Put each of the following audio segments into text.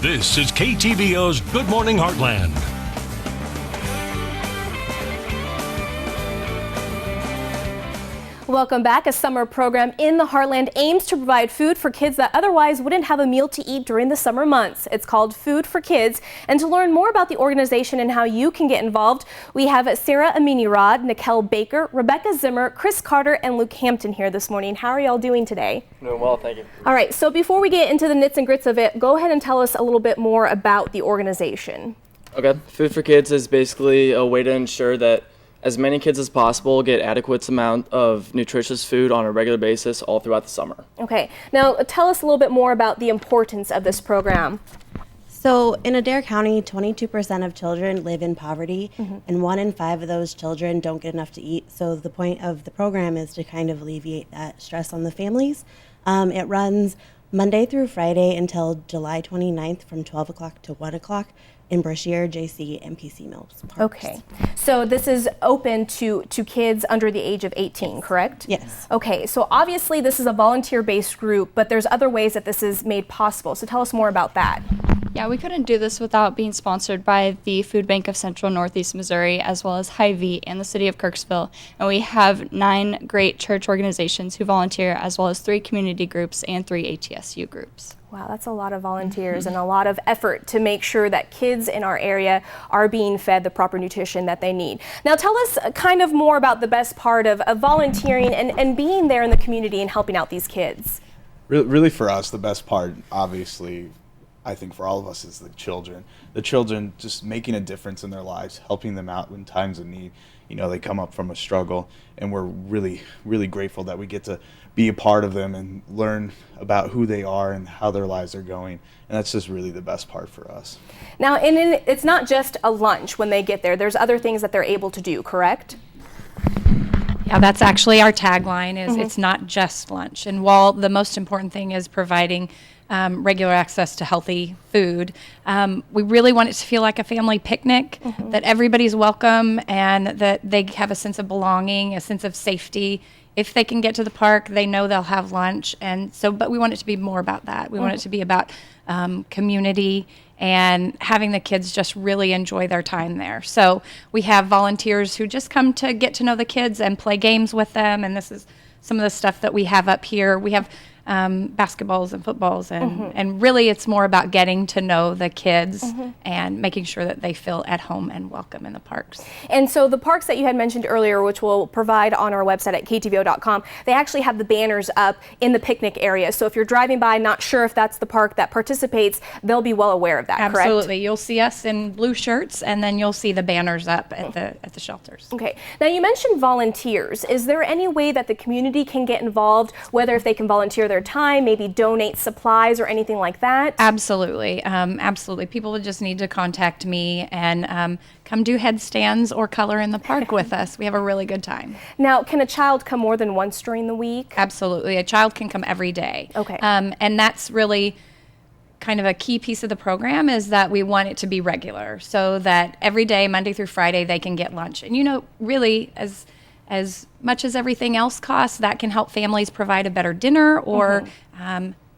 This is KTVO's Good Morning Heartland. Welcome back. A summer program in the Heartland aims to provide food for kids that otherwise wouldn't have a meal to eat during the summer months. It's called Food for Kids. And to learn more about the organization and how you can get involved, we have Sarah Aminirod, Nikel Baker, Rebecca Zimmer, Chris Carter, and Luke Hampton here this morning. How are y'all doing today? Doing well, thank you. All right, so before we get into the nits and grits of it, go ahead and tell us a little bit more about the organization. Okay, Food for Kids is basically a way to ensure that as many kids as possible get adequate amount of nutritious food on a regular basis all throughout the summer. Okay, now tell us a little bit more about the importance of this program. So in Adair County, 22% of children live in poverty, and 1 in 5 of those children don't get enough to eat. So the point of the program is to kind of alleviate that stress on the families. It runs Monday through Friday until July 29th from 12 o'clock to 1 o'clock in Brashear, JC, and PC Mills Parks. Okay, so this is open to kids under the age of 18, correct? Yes. Okay, so obviously this is a volunteer-based group, but there's other ways that this is made possible. So tell us more about that. Yeah, we couldn't do this without being sponsored by the Food Bank of Central Northeast Missouri, as well as Hy-Vee and the City of Kirksville. And we have 9 great church organizations who volunteer, as well as 3 community groups and 3 ATSU groups. Wow, that's a lot of volunteers and a lot of effort to make sure that kids in our area are being fed the proper nutrition that they need. Now tell us kind of more about the best part of volunteering and being there in the community and helping out these kids. Really for us, the best part, obviously, I think for all of us, is the children. The children just making a difference in their lives, helping them out in times of need. You know, they come up from a struggle, and we're really, really grateful that we get to be a part of them and learn about who they are and how their lives are going. And that's just really the best part for us. Now, it's not just a lunch when they get there. There's other things that they're able to do, correct? Yeah, that's actually our tagline is it's not just lunch. And while the most important thing is providing regular access to healthy food, we really want it to feel like a family picnic, that everybody's welcome and that they have a sense of belonging, a sense of safety. If they can get to the park, they know they'll have lunch. And so, but we want it to be more about that. We want it to be about community and having the kids just really enjoy their time there. So we have volunteers who just come to get to know the kids and play games with them. And this is some of the stuff that we have up here. We have basketballs and footballs, and really it's more about getting to know the kids and making sure that they feel at home and welcome in the parks. And so the parks that you had mentioned earlier, which we'll provide on our website at ktvo.com, they actually have the banners up in the picnic area. So if you're driving by, not sure if that's the park that participates, they'll be well aware of that, correct? Absolutely. You'll see us in blue shirts, and then you'll see the banners up at the shelters. Okay. Now you mentioned volunteers. Is there any way that the community can get involved, whether if they can volunteer their time, maybe donate supplies or anything like that? Absolutely. Absolutely. People would just need to contact me and come do headstands or color in the park with us. We have a really good time. Now, can a child come more than once during the week? Absolutely. A child can come every day. Okay. And that's really kind of a key piece of the program, is that we want it to be regular so that every day, Monday through Friday, they can get lunch. And, you know, really, as much as everything else costs, that can help families provide a better dinner or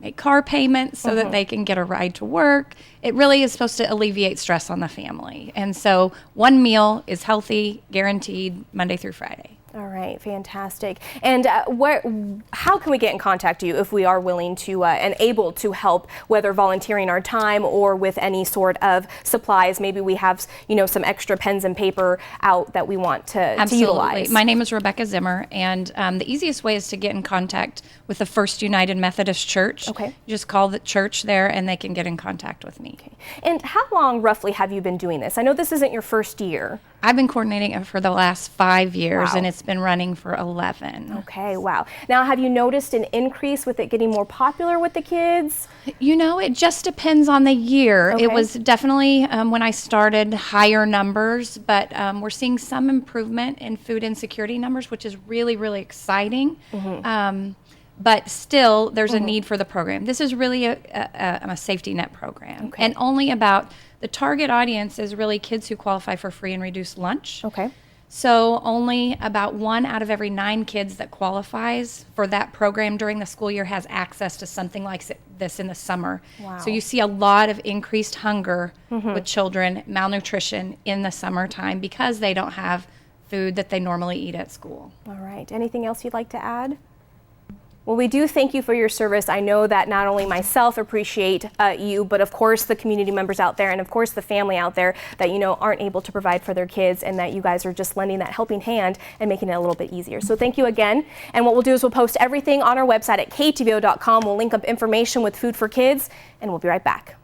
make car payments so that they can get a ride to work. It really is supposed to alleviate stress on the family. And so one meal is healthy, guaranteed, Monday through Friday. All right, fantastic. And how can we get in contact with you if we are willing to and able to help, whether volunteering our time or with any sort of supplies? Maybe we have, you know, some extra pens and paper out that we want to utilize. My name is Rebecca Zimmer, and the easiest way is to get in contact with the First United Methodist Church. Okay. You just call the church there, and they can get in contact with me. Okay. And how long roughly have you been doing this? I know this isn't your first year. I've been coordinating it for the last 5 years, Wow. and it's been running for 11. Okay, wow. Now, have you noticed an increase with it getting more popular with the kids? You know, it just depends on the year. Okay. It was definitely, when I started, higher numbers, but we're seeing some improvement in food insecurity numbers, which is really, really exciting. But still, there's a need for the program. This is really a safety net program. Okay. And only about, the target audience is really kids who qualify for free and reduced lunch. Okay. So only about 1 out of every 9 kids that qualifies for that program during the school year has access to something like this in the summer. Wow. So you see a lot of increased hunger with children, malnutrition in the summertime because they don't have food that they normally eat at school. All right. Anything else you'd like to add? Well, we do thank you for your service. I know that not only myself appreciate you, but of course the community members out there and of course the family out there that, you know, aren't able to provide for their kids, and that you guys are just lending that helping hand and making it a little bit easier. So thank you again. And what we'll do is we'll post everything on our website at ktvo.com. We'll link up information with Food for Kids, and we'll be right back.